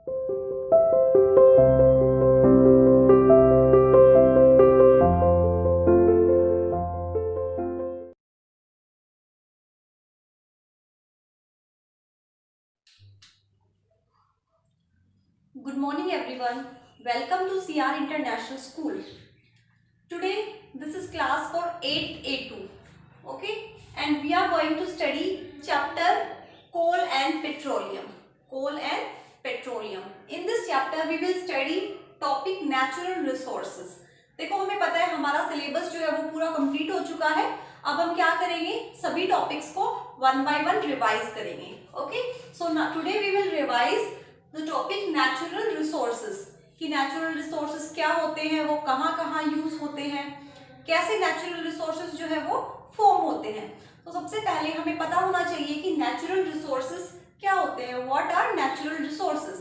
Good morning everyone. Welcome to CR International School. Today this is class for 8A2. Okay, and we are going to study chapter coal and petroleum. Coal and petroleum. In this chapter we will study topic natural resources. देखो हमें पता है हमारा syllabus जो है वो पूरा complete हो चुका है. अब हम क्या करेंगे, सभी टॉपिक्स को वन बाय वन रिवाइज करेंगे. Okay, so today we will revise the topic natural resources कि नेचुरल रिसोर्सेज क्या होते हैं, वो कहाँ कहाँ यूज होते हैं, कैसे नेचुरल रिसोर्सेज जो है वो फॉर्म होते हैं. तो सबसे पहले हमें पता होना चाहिए कि नेचुरल रिसोर्सेज क्या होते हैं. What are natural resources?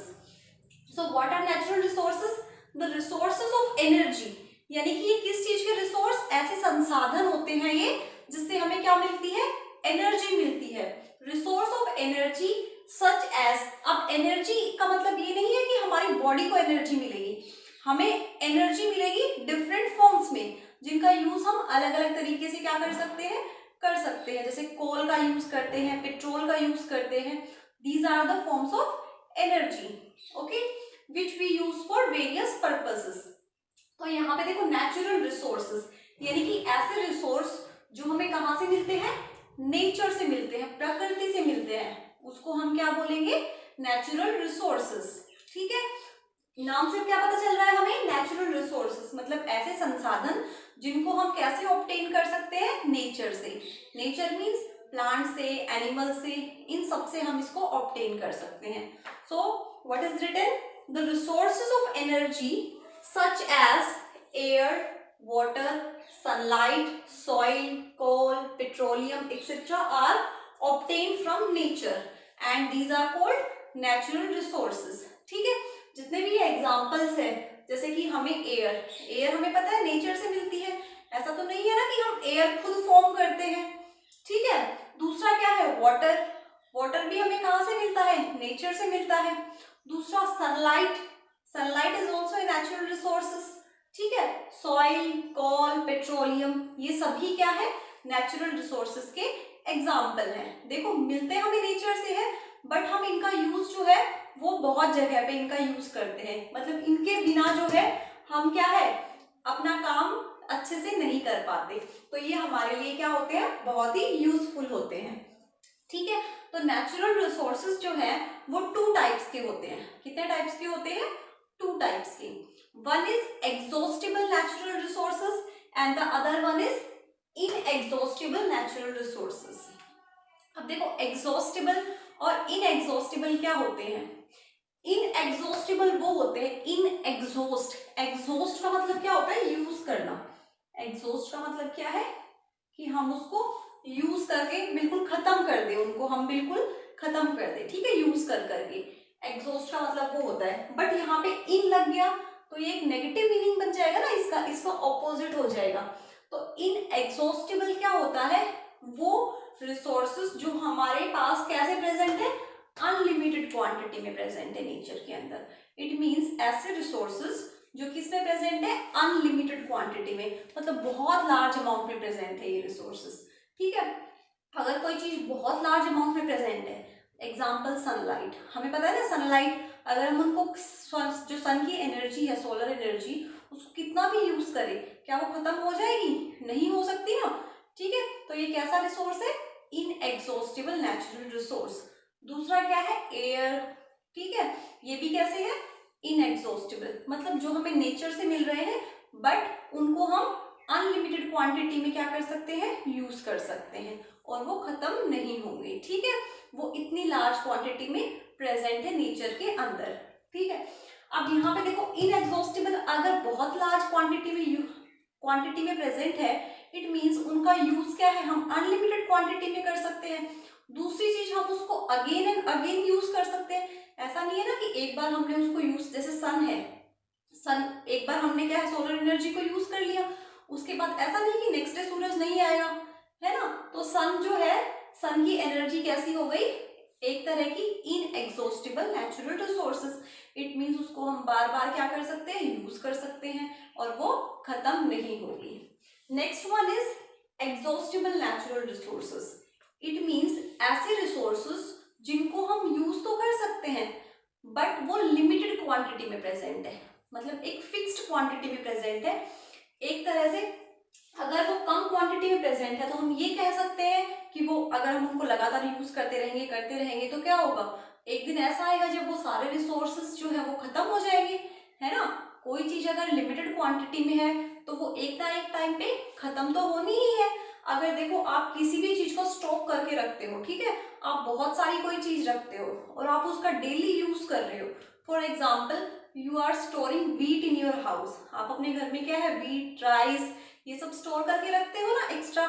So what are natural resources? The resources of energy, यानी कि ये किस चीज के रिसोर्स, ऐसे संसाधन होते हैं ये जिससे हमें क्या मिलती है, एनर्जी मिलती है. Resource of energy such as, अब एनर्जी का मतलब ये नहीं है कि हमारी बॉडी को एनर्जी मिलेगी, हमें एनर्जी मिलेगी डिफरेंट फॉर्म्स में जिनका यूज हम अलग अलग तरीके से क्या कर सकते हैं, जैसे कोल का यूज करते हैं, पेट्रोल का यूज करते हैं. These are the forms of energy, okay, which we use for various purposes. तो यहाँ पे देखो नेचुरल रिसोर्सेस यानी कि ऐसे रिसोर्स जो हमें कहाँ से मिलते हैं, नेचर से मिलते हैं, प्रकृति से मिलते हैं, उसको हम क्या बोलेंगे, नेचुरल रिसोर्सेस. ठीक है, नाम से क्या पता चल रहा है हमें, नेचुरल रिसोर्सेस मतलब ऐसे संसाधन जिनको हम कैसे ऑब्टेन कर सकते हैं, नेचर से. नेचर मीन्स प्लांट से, एनिमल से, इन सब से हम इसको ऑब्टेन कर सकते हैं. So what is written, the resources of energy such as air, water, sunlight, soil, coal, petroleum, etc. are obtained from nature and these are called natural resources. ठीक है, जितने भी एग्जाम्पल्स है, जैसे कि हमें एयर हमें पता है नेचर से मिलती है, ऐसा तो नहीं है ना कि हम एयर खुद फॉर्म करते हैं. ठीक है, दूसरा क्या है, वाटर भी हमें कहाँ से मिलता है, नेचर से मिलता है. दूसरा sunlight is also a natural resources. ठीक है, सॉइल, कोल, पेट्रोलियम, ये सभी क्या है, नेचुरल रिसोर्सेस के एग्जाम्पल हैं. देखो मिलते हमें नेचर से है, बट हम इनका यूज जो है वो बहुत जगह पे इनका यूज करते हैं. मतलब इनके बिना जो है हम क्या है, अपना काम अच्छे से नहीं कर पाते. तो ये हमारे लिए क्या होते हैं, बहुत ही यूजफुल होते हैं. ठीक है, तो नेचुरल रिसोर्सेज जो है वो टू टाइप्स के होते हैं. कितने टाइप्स के होते हैं, टू टाइप्स की. One is exhaustible natural resources and the other one is inexhaustible natural resources. अब देखो एग्जॉस्टिबल और इनएग्जॉस्टिबल क्या होते हैं. इनएग्जॉस्टिबल वो होते हैं, एग्जॉस्ट का मतलब क्या होता है, यूज करना. एग्जॉस्ट का मतलब क्या है कि हम उसको यूज करके बिल्कुल खत्म कर दे, उनको हम बिल्कुल खत्म कर दे. ठीक है, यूज करके एग्जॉस्ट का मतलब वो होता है. बट यहाँ पे इन लग गया तो ये एक नेगेटिव मीनिंग बन जाएगा ना, इसका ऑपोजिट हो जाएगा. तो इनएग्जॉस्टिबल क्या होता है, वो रिसोर्सेज जो हमारे पास कैसे प्रेजेंट है, अनलिमिटेड क्वांटिटी में प्रेजेंट है नेचर के अंदर. इट मींस ऐसे रिसोर्सेज जो किस में प्रेजेंट है, अनलिमिटेड क्वांटिटी में, मतलब बहुत लार्ज अमाउंट में प्रेजेंट है ये रिसोर्सेज. ठीक है, अगर कोई चीज बहुत लार्ज अमाउंट में प्रेजेंट है, एग्जाम्पल सनलाइट, हमें पता है ना सनलाइट, अगर हम उनको जो सन की एनर्जी है, सोलर एनर्जी, उसको कितना भी यूज करें, क्या वो खत्म हो जाएगी, नहीं हो सकती ना. ठीक है, तो ये कैसा रिसोर्स है, इनएग्जॉस्टिबल नेचुरल रिसोर्स. दूसरा क्या है, एयर. ठीक है, ये भी कैसे है, इनएग्जॉस्टिबल, मतलब जो हमें नेचर से मिल रहे हैं बट उनको हम अनलिमिटेड क्वांटिटी में क्या कर सकते हैं, यूज कर सकते हैं और वो खत्म नहीं होंगे. ठीक है, वो इतनी लार्ज क्वांटिटी में प्रेजेंट है नेचर के अंदर. ठीक है, अब यहाँ पे देखो इनएग्जॉस्टिबल अगर बहुत लार्ज क्वांटिटी में प्रेजेंट है, इट मींस उनका यूज क्या है, हम अनलिमिटेड क्वांटिटी में कर सकते हैं. दूसरी चीज हम उसको अगेन एंड अगेन यूज कर सकते हैं. ऐसा नहीं है ना कि एक बार हमने उसको यूज, जैसे सन है, एक बार हमने क्या है, सोलर एनर्जी को यूज कर लिया, उसके बाद ऐसा नहीं कि नेक्स्ट डे सूरज नहीं आएगा, है ना. तो सन जो है, सन की एनर्जी कैसी हो गई, एक तरह की inexhaustible natural resources. It means उसको हम बार बार क्या कर सकते हैं, यूज कर सकते हैं और वो खत्म नहीं होगी। Next one is exhaustible natural resources. It means ऐसे रिसोर्सेज जिनको हम यूज तो कर सकते हैं बट वो लिमिटेड क्वांटिटी में प्रेजेंट है, मतलब एक फिक्स्ड क्वांटिटी में प्रेजेंट है। एक तरह से अगर वो कम क्वांटिटी में प्रेजेंट है तो हम ये कह सकते हैं कि वो अगर हम उनको लगातार यूज करते रहेंगे तो क्या होगा, एक दिन ऐसा आएगा जब वो सारे रिसोर्सेस जो है वो खत्म हो जाएंगे, है ना। कोई चीज अगर लिमिटेड क्वांटिटी में है तो वो एक ना एक टाइम पे खत्म तो होनी ही है। अगर देखो आप किसी भी चीज को स्टॉक करके रखते हो, ठीक है, आप बहुत सारी कोई चीज रखते हो और आप उसका डेली यूज कर रहे हो। For example you are storing wheat in your house. आप अपने घर में क्या है, वीट, राइस, ये सब स्टोर करके रखते हो ना एक्स्ट्रा,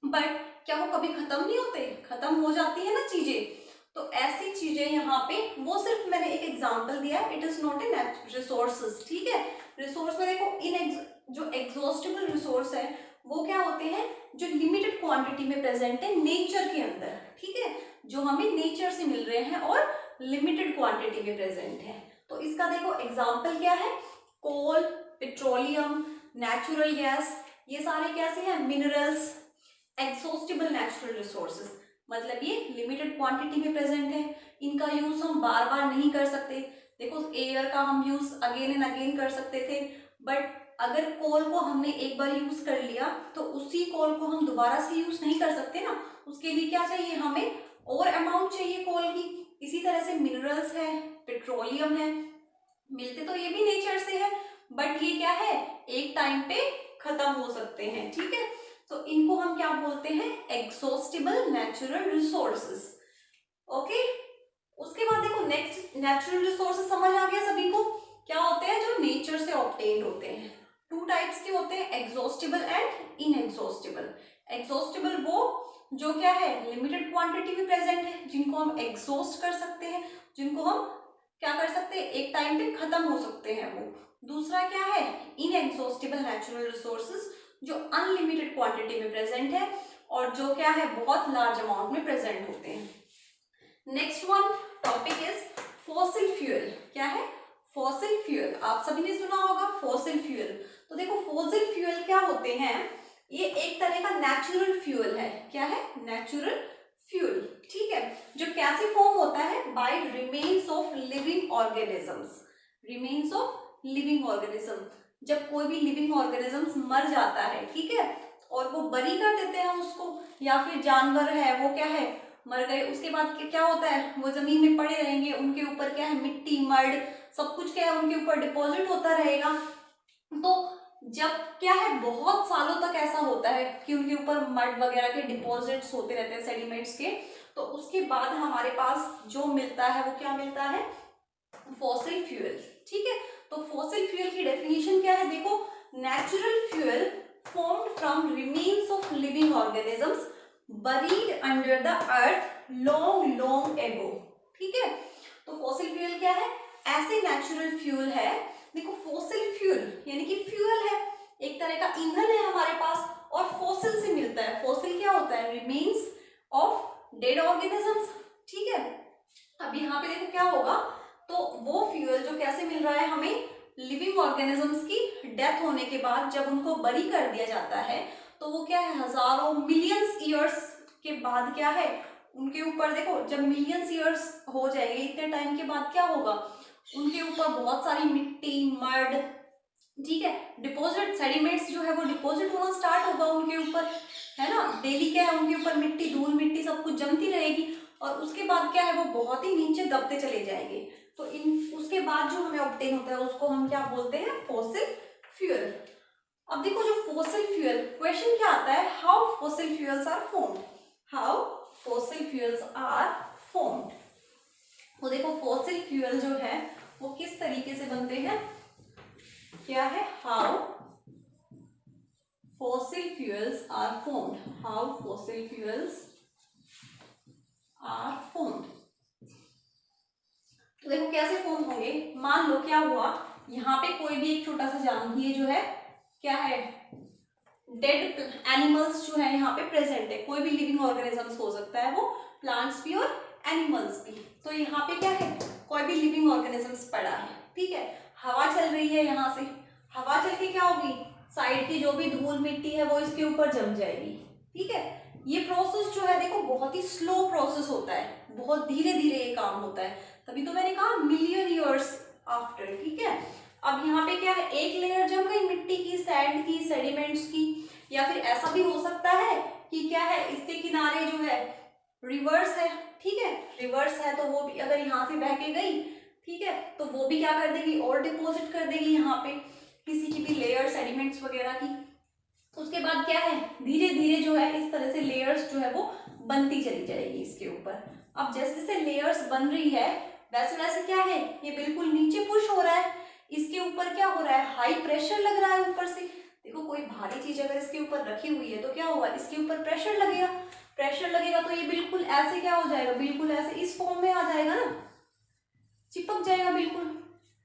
बट क्या वो कभी खत्म नहीं होते, खत्म हो जाती है ना चीजें। तो ऐसी चीजें यहाँ पे, वो सिर्फ मैंने एक एग्जांपल दिया है, it is not a resources, ठीक है। रिसोर्स में देखो जो एग्जॉस्टिबल रिसोर्स है वो क्या होते हैं, जो लिमिटेड क्वांटिटी में प्रेजेंट है नेचर के अंदर, ठीक है, जो हमें नेचर से मिल रहे हैं और लिमिटेड क्वांटिटी में प्रेजेंट है। तो इसका देखो एग्जाम्पल क्या है, कोल, पेट्रोलियम, नेचुरल गैस, ये सारे कैसे हैं, मिनरल्स, एग्जॉस्टिबल नेचुरल रिसोर्सेज, मतलब ये लिमिटेड क्वांटिटी में प्रेजेंट है, इनका यूज हम बार बार नहीं कर सकते। देखो एयर का हम यूज अगेन एंड अगेन कर सकते थे, बट अगर कोल को हमने एक बार यूज कर लिया तो उसी कोल को हम दोबारा से यूज नहीं कर सकते ना, उसके लिए क्या चाहिए, हमें और अमाउंट चाहिए कोल की। इसी तरह से मिनरल्स है, पेट्रोलियम है, मिलते तो ये भी नेचर से है बट ये क्या है, एक टाइम पे खत्म हो सकते हैं, ठीक है। तो इनको हम क्या बोलते हैं, एग्जॉस्टिबल नेचुरल रिसोर्सेज। ओके, उसके बाद देखो नेक्स्ट, नेचुरल रिसोर्सेज समझ आ गया सभी को, क्या होते हैं, जो नेचर से ऑब्टेन्ड होते हैं। टू टाइप्स के होते हैं, एग्जॉस्टिबल एंड इनएग्जॉस्टिबल। एग्जॉस्टिबल वो जो क्या है, लिमिटेड क्वांटिटी में प्रेजेंट है, जिनको हम एग्जॉस्ट कर सकते हैं, जिनको हम क्या कर सकते हैं, एक टाइम पे खत्म हो सकते हैं वो। दूसरा क्या है, इनएग्जॉस्टिबल नेचुरल रिसोर्सेज, जो अनलिमिटेड क्वांटिटी में प्रेजेंट है और जो क्या है, बहुत लार्ज अमाउंट में प्रेजेंट होते हैं। Next one topic is fossil fuel. क्या है, फॉसिल फ्यूल, आप सभी ने सुना होगा फॉसिल फ्यूल। तो देखो फॉसिल फ्यूल क्या होते हैं, ये एक तरह का नेचुरल फ्यूल है। क्या है, नेचुरल फ्यूल, ठीक है, जो कैसे फॉर्म होता है, by remains of living organisms. Remains of living organism, जब कोई भी लिविंग ऑर्गेनिजम्स मर जाता है, ठीक है, और वो बरी कर देते हैं उसको, या फिर जानवर है वो क्या है, मर गए, उसके बाद क्या होता है, वो जमीन में पड़े रहेंगे, उनके ऊपर क्या है, मिट्टी, मड, सब कुछ क्या है उनके ऊपर डिपॉजिट होता रहेगा। तो जब क्या है, बहुत सालों तक ऐसा होता है कि उनके ऊपर मड वगैरह के डिपॉजिट्स होते रहते हैं, सेडिमेंट्स के, तो उसके बाद हमारे पास जो मिलता है वो क्या मिलता है, फॉसिल फ्यूल, ठीक है। तो फॉसिल फ्यूल की डेफिनेशन क्या है, देखो, natural fuel formed from remains of living organisms buried under the earth long long ago, ठीक है। तो फॉसिल फ्यूल क्या है, ऐसे नेचुरल फ्यूल है, देखो फॉसिल फ्यूल यानी कि फ्यूल है, एक तरह का ईंधन है हमारे पास और फॉसिल से मिलता है। फॉसिल क्या होता है, रिमेन्स ऑफ डेड ऑर्गेनिजम्स, ठीक है। अब यहाँ पे देखो क्या होगा, तो वो फ्यूल जो कैसे मिल रहा है हमें, लिविंग ऑर्गेनिजम्स की डेथ होने के बाद जब उनको बरी कर दिया जाता है तो वो क्या है, हजारों मिलियंस ईयर्स के बाद क्या है, उनके ऊपर देखो, जब मिलियंस ईयर्स हो जाएंगे, इतने टाइम के बाद क्या होगा, उनके ऊपर बहुत सारी मिट्टी, मड, ठीक है, डिपॉजिट, सेडिमेंट्स जो है वो डिपॉजिट होना स्टार्ट होगा उनके ऊपर, है ना। डेली क्या है, उनके ऊपर मिट्टी, धूल मिट्टी सब कुछ जमती रहेगी और उसके बाद क्या है, वो बहुत ही नीचे दबते चले जाएंगे। तो उसके बाद जो हमें ऑब्टेन होता है उसको हम क्या बोलते हैं, फॉसिल फ्यूल। अब देखो जो फॉसिल फ्यूल, क्वेश्चन क्या आता है, how fossil fuels are formed, how fossil fuels are formed. तो देखो फॉसिल फ्यूल जो है वो किस तरीके से बनते हैं, क्या है, how fossil fuels are formed, how fossil fuels are formed. तो देखो कैसे फॉर्म होंगे, मान लो क्या हुआ, यहाँ पे कोई भी एक छोटा सा जानवर, ये जो है क्या है, डेड एनिमल्स जो है यहाँ पे प्रेजेंट है, कोई भी लिविंग ऑर्गेनिजम्स हो सकता है वो, प्लांट्स भी और एनिमल्स भी। तो यहाँ पे क्या है, कोई भी लिविंग ऑर्गेनिजम्स पड़ा है, ठीक है, हवा चल रही है, यहाँ से हवा चल के क्या होगी, साइड की जो भी धूल मिट्टी है वो इसके ऊपर जम जाएगी, ठीक है। ये प्रोसेस जो है देखो बहुत ही स्लो प्रोसेस होता है, बहुत धीरे धीरे ये काम होता है, तभी तो मैंने कहा मिलियन ईयर्स आफ्टर, ठीक है। अब यहाँ पे क्या है, एक लेयर जम गई मिट्टी की, सैंड की, सेडिमेंट्स की, या फिर ऐसा भी हो सकता है कि क्या है, इसके किनारे जो है रिवर्स है, ठीक है, रिवर्स है तो वो भी अगर यहाँ से बह के गई, ठीक है, तो वो भी क्या कर देगी, और डिपॉजिट कर देगी यहाँ पे किसी की भी लेयर सेडिमेंट्स वगैरह की। उसके बाद क्या है, धीरे धीरे जो है इस तरह से लेयर्स जो है वो बनती चली जाएगी इसके ऊपर। अब जैसे जैसे लेयर्स बन रही है वैसे वैसे क्या है, ये बिल्कुल नीचे पुश हो रहा है, इसके ऊपर क्या हो रहा है, हाई प्रेशर लग रहा है ऊपर से। देखो कोई भारी चीज अगर इसके ऊपर रखी हुई है तो क्या होगा, इसके ऊपर प्रेशर लगेगा, प्रेशर लगेगा तो ये बिल्कुल ऐसे क्या हो जाएगा, बिल्कुल ऐसे इस फॉर्म में आ जाएगा ना, चिपक जाएगा बिल्कुल।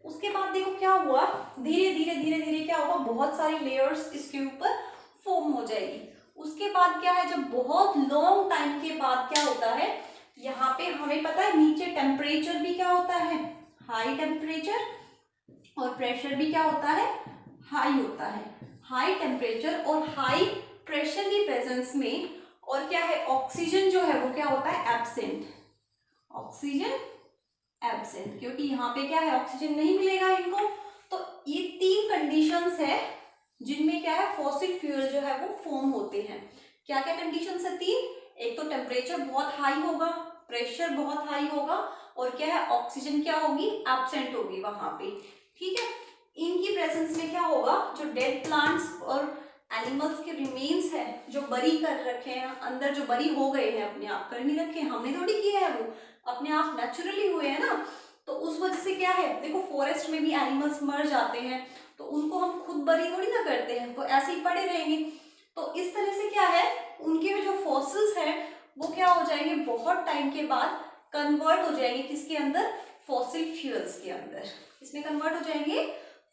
उसके बाद देखो क्या हुआ, धीरे धीरे धीरे धीरे क्या होगा, बहुत सारी लेयर्स इसके ऊपर फॉर्म हो जाएगी। उसके बाद क्या है, जब बहुत लॉन्ग टाइम के बाद क्या होता है, यहाँ पे हमें पता है नीचे टेम्परेचर भी क्या होता है, हाई टेम्परेचर, और प्रेशर भी क्या होता है, हाई होता है। हाई टेम्परेचर और हाई प्रेशर की प्रेजेंस में और क्या है, ऑक्सीजन जो है वो क्या होता है, एब्सेंट, ऑक्सीजन एब्सेंट, क्योंकि यहाँ पे क्या है, ऑक्सीजन नहीं मिलेगा इनको। तो ये तीन कंडीशंस है जिनमें क्या है, फॉसिल फ्यूल जो है वो फॉर्म होते हैं। क्या क्या कंडीशंस है, तीन, एक तो टेम्परेचर बहुत हाई होगा, प्रेशर बहुत हाई होगा, और क्या है, ऑक्सीजन क्या होगी, एब्सेंट होगी वहां पे, ठीक है। इनकी प्रेजेंस में क्या होगा, जो डेड प्लांट्स और एनिमल्स के रिमेन्स है जो बरी कर रखे हैं अंदर, जो बरी हो गए हैं, अपने आप कर नहीं रखे, हमने थोड़ी किया है, वो अपने आप नेचुरली हुए हैं ना, तो उस वजह से क्या है, देखो फॉरेस्ट में भी एनिमल्स मर जाते हैं तो उनको हम खुद बरी थोड़ी ना करते हैं, वो ऐसे ही पड़े रहेंगे। तो इस तरह से क्या है, उनके जो फॉसिल्स हैं वो क्या हो जाएंगे, बहुत टाइम के बाद कन्वर्ट हो जाएंगे किसके अंदर, फॉसिल फ्यूल्स के अंदर। इसमें कन्वर्ट हो जाएंगे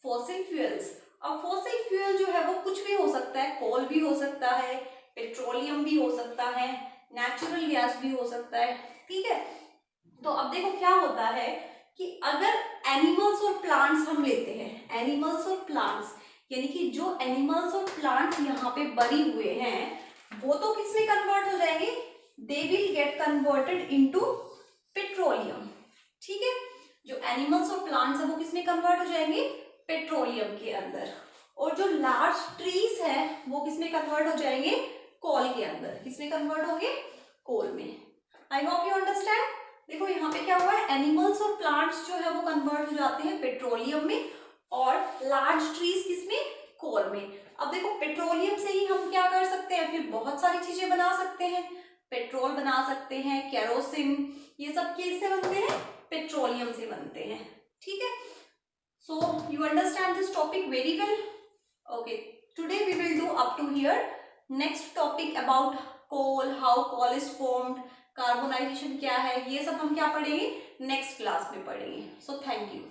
फॉसिल फ्यूल्स। अब फॉसिल फ्यूल जो है वो कुछ भी हो सकता है, कोल भी हो सकता है, पेट्रोलियम भी हो सकता है, नेचुरल गैस भी हो सकता है, ठीक है। तो अब देखो क्या होता है कि अगर एनिमल्स और प्लांट्स हम लेते हैं, एनिमल्स और प्लांट्स, यानी कि जो एनिमल्स और प्लांट्स यहाँ पे बरी हुए हैं वो तो किस में कन्वर्ट हो जाएंगे, they will get converted into petroleum, ठीक है। जो एनिमल्स और प्लांट्स है वो किस में कन्वर्ट हो जाएंगे, पेट्रोलियम के अंदर। और जो लार्ज ट्रीज है वो किस में कन्वर्ट हो जाएंगे, कोल के अंदर। किस में कन्वर्ट होंगे, कोल में। I hope you understand. देखो यहाँ पे क्या हुआ है, एनिमल्स और प्लांट्स जो है वो कन्वर्ट हो जाते हैं पेट्रोलियम में, और लार्ज ट्रीज किसमें, कोल में। अब देखो पेट्रोलियम से ही हम क्या कर सकते हैं, फिर बहुत सारी चीजें बना सकते हैं, पेट्रोल बना सकते हैं, केरोसिन, ये सब किससे बनते हैं, पेट्रोलियम से बनते हैं, ठीक है। So you understand this topic very well. Okay, today we will do up to here. Next topic about coal, how coal is formed, carbonization क्या है, ये सब हम क्या पढ़ेंगे, नेक्स्ट क्लास में पढ़ेंगे। So thank you.